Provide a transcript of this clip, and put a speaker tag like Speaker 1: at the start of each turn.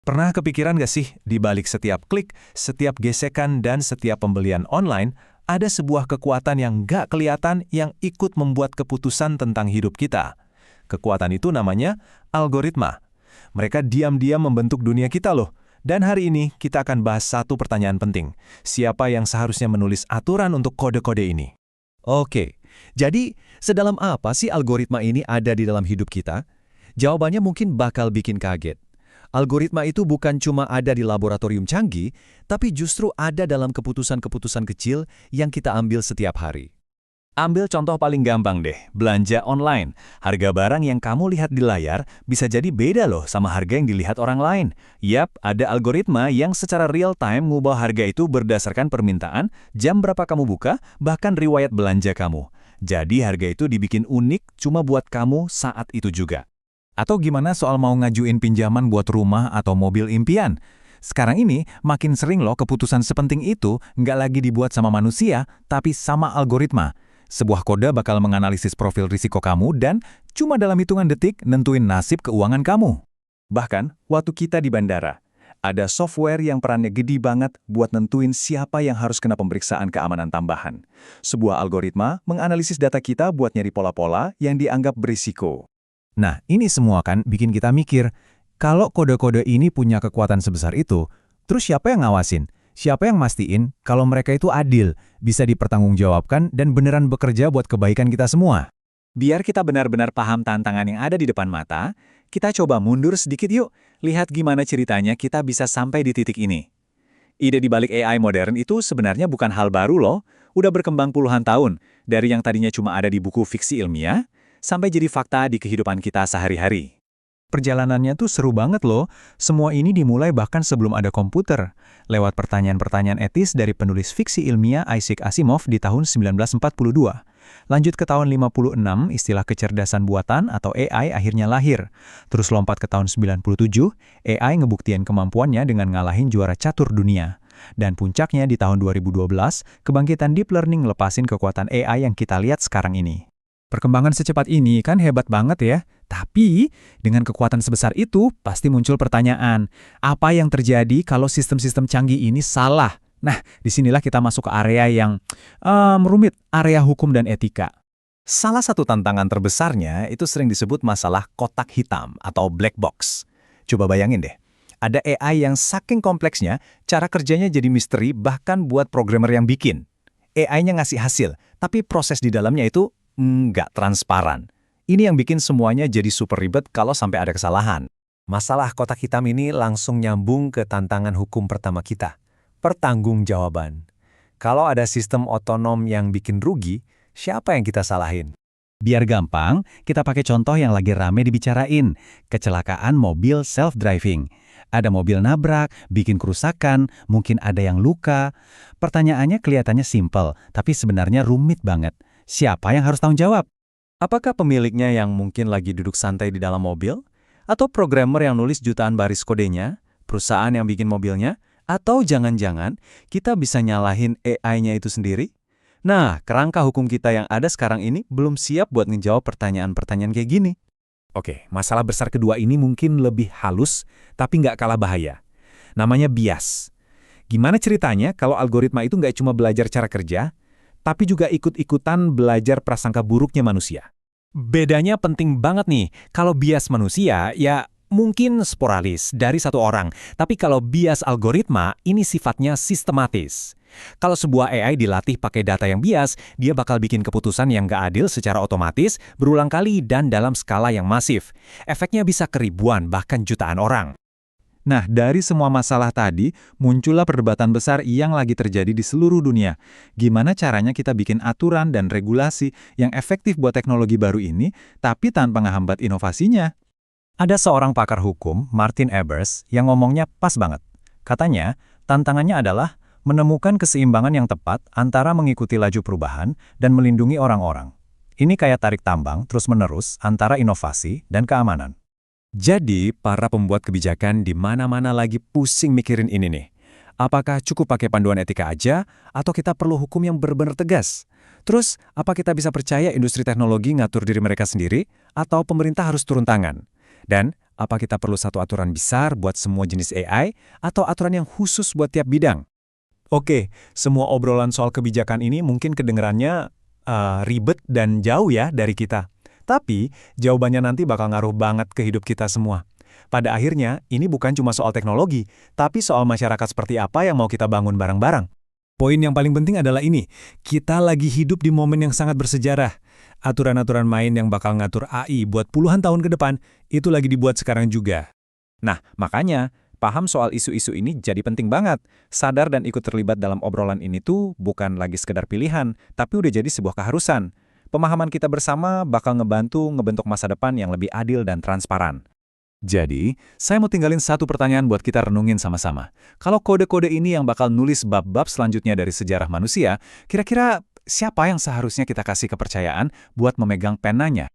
Speaker 1: Pernah kepikiran gak sih, di balik setiap klik, setiap gesekan, dan setiap pembelian online, ada sebuah kekuatan yang gak kelihatan yang ikut membuat keputusan tentang hidup kita. Kekuatan itu namanya algoritma. Mereka diam-diam membentuk dunia kita loh. Dan hari ini kita akan bahas satu pertanyaan penting. Siapa yang seharusnya menulis aturan untuk kode-kode ini?
Speaker 2: Oke, jadi sedalam apa sih algoritma ini ada di dalam hidup kita? Jawabannya mungkin bakal bikin kaget. Algoritma itu bukan cuma ada di laboratorium canggih, tapi justru ada dalam keputusan-keputusan kecil yang kita ambil setiap hari.
Speaker 1: Ambil contoh paling gampang deh, belanja online. Harga barang yang kamu lihat di layar bisa jadi beda loh sama harga yang dilihat orang lain. Yap, ada algoritma yang secara real-time ngubah harga itu berdasarkan permintaan, jam berapa kamu buka, bahkan riwayat belanja kamu. Jadi harga itu dibikin unik cuma buat kamu saat itu juga. Atau gimana soal mau ngajuin pinjaman buat rumah atau mobil impian? Sekarang ini makin sering loh keputusan sepenting itu nggak lagi dibuat sama manusia, tapi sama algoritma. Sebuah kode bakal menganalisis profil risiko kamu dan cuma dalam hitungan detik nentuin nasib keuangan kamu. Bahkan, waktu kita di bandara, ada software yang perannya gede banget buat nentuin siapa yang harus kena pemeriksaan keamanan tambahan. Sebuah algoritma menganalisis data kita buat nyari pola-pola yang dianggap berisiko. Nah, ini semua kan bikin kita mikir, kalau kode-kode ini punya kekuatan sebesar itu, terus siapa yang ngawasin? Siapa yang mastiin kalau mereka itu adil, bisa dipertanggungjawabkan dan beneran bekerja buat kebaikan kita semua? Biar kita benar-benar paham tantangan yang ada di depan mata, kita coba mundur sedikit yuk, lihat gimana ceritanya kita bisa sampai di titik ini. Ide di balik AI modern itu sebenarnya bukan hal baru loh, udah berkembang puluhan tahun, dari yang tadinya cuma ada di buku fiksi ilmiah, sampai jadi fakta di kehidupan kita sehari-hari. Perjalanannya tuh seru banget loh. Semua ini dimulai bahkan sebelum ada komputer, lewat pertanyaan-pertanyaan etis dari penulis fiksi ilmiah Isaac Asimov di tahun 1942. Lanjut ke tahun 56, istilah kecerdasan buatan atau AI akhirnya lahir. Terus lompat ke tahun 97, AI ngebuktiin kemampuannya dengan ngalahin juara catur dunia. Dan puncaknya di tahun 2012, kebangkitan deep learning lepasin kekuatan AI yang kita lihat sekarang ini. Perkembangan secepat ini kan hebat banget ya. Tapi, dengan kekuatan sebesar itu, pasti muncul pertanyaan, apa yang terjadi kalau sistem-sistem canggih ini salah? Nah, disinilah kita masuk ke area yang rumit, area hukum dan etika. Salah satu tantangan terbesarnya itu sering disebut masalah kotak hitam atau black box. Coba bayangin deh, ada AI yang saking kompleksnya, cara kerjanya jadi misteri bahkan buat programmer yang bikin. AI-nya ngasih hasil, tapi proses di dalamnya itu nggak transparan. Ini yang bikin semuanya jadi super ribet kalau sampai ada kesalahan. Masalah kotak hitam ini langsung nyambung ke tantangan hukum pertama kita, pertanggungjawaban. Kalau ada sistem otonom yang bikin rugi, siapa yang kita salahin? Biar gampang, kita pakai contoh yang lagi rame dibicarain, kecelakaan mobil self-driving. Ada mobil nabrak, bikin kerusakan, mungkin ada yang luka. Pertanyaannya kelihatannya simpel, tapi sebenarnya rumit banget. Siapa yang harus tanggung jawab? Apakah pemiliknya yang mungkin lagi duduk santai di dalam mobil? Atau programmer yang nulis jutaan baris kodenya? Perusahaan yang bikin mobilnya? Atau jangan-jangan kita bisa nyalahin AI-nya itu sendiri? Nah, kerangka hukum kita yang ada sekarang ini belum siap buat ngejawab pertanyaan-pertanyaan kayak gini. Oke, masalah besar kedua ini mungkin lebih halus, tapi nggak kalah bahaya. Namanya bias. Gimana ceritanya kalau algoritma itu nggak cuma belajar cara kerja, tapi juga ikut-ikutan belajar prasangka buruknya manusia. Bedanya penting banget nih. Kalau bias manusia, ya mungkin sporadis dari satu orang. Tapi kalau bias algoritma, ini sifatnya sistematis. Kalau sebuah AI dilatih pakai data yang bias, dia bakal bikin keputusan yang nggak adil secara otomatis, berulang kali dan dalam skala yang masif. Efeknya bisa ke ribuan, bahkan jutaan orang. Nah, dari semua masalah tadi, muncullah perdebatan besar yang lagi terjadi di seluruh dunia. Gimana caranya kita bikin aturan dan regulasi yang efektif buat teknologi baru ini, tapi tanpa ngehambat inovasinya? Ada seorang pakar hukum, Martin Ebers, yang ngomongnya pas banget. Katanya, tantangannya adalah menemukan keseimbangan yang tepat antara mengikuti laju perubahan dan melindungi orang-orang. Ini kayak tarik tambang terus-menerus antara inovasi dan keamanan. Jadi, para pembuat kebijakan di mana-mana lagi pusing mikirin ini nih. Apakah cukup pakai panduan etika aja, atau kita perlu hukum yang benar-benar tegas? Terus, apa kita bisa percaya industri teknologi ngatur diri mereka sendiri, atau pemerintah harus turun tangan? Dan,
Speaker 2: Apa kita perlu satu aturan besar buat semua jenis AI, atau aturan yang khusus buat tiap bidang?
Speaker 1: Oke, semua obrolan soal kebijakan ini mungkin kedengerannya ribet dan jauh ya dari kita. Tapi, jawabannya nanti bakal ngaruh banget ke hidup kita semua. Pada akhirnya, ini bukan cuma soal teknologi, tapi soal masyarakat seperti apa yang mau kita bangun bareng-bareng. Poin yang paling penting adalah ini, kita lagi hidup di momen yang sangat bersejarah. Aturan-aturan main yang bakal ngatur AI buat puluhan tahun ke depan, itu lagi dibuat sekarang juga.
Speaker 2: Nah, makanya, paham soal isu-isu ini jadi penting banget. Sadar dan ikut terlibat dalam obrolan ini tuh bukan lagi sekedar pilihan, tapi udah jadi sebuah keharusan. Pemahaman kita bersama bakal ngebantu ngebentuk masa depan yang lebih adil dan transparan.
Speaker 1: Jadi, saya mau tinggalin satu pertanyaan buat kita renungin sama-sama. Kalau kode-kode ini yang bakal nulis bab-bab selanjutnya dari sejarah manusia, kira-kira siapa yang seharusnya kita kasih kepercayaan buat memegang penanya?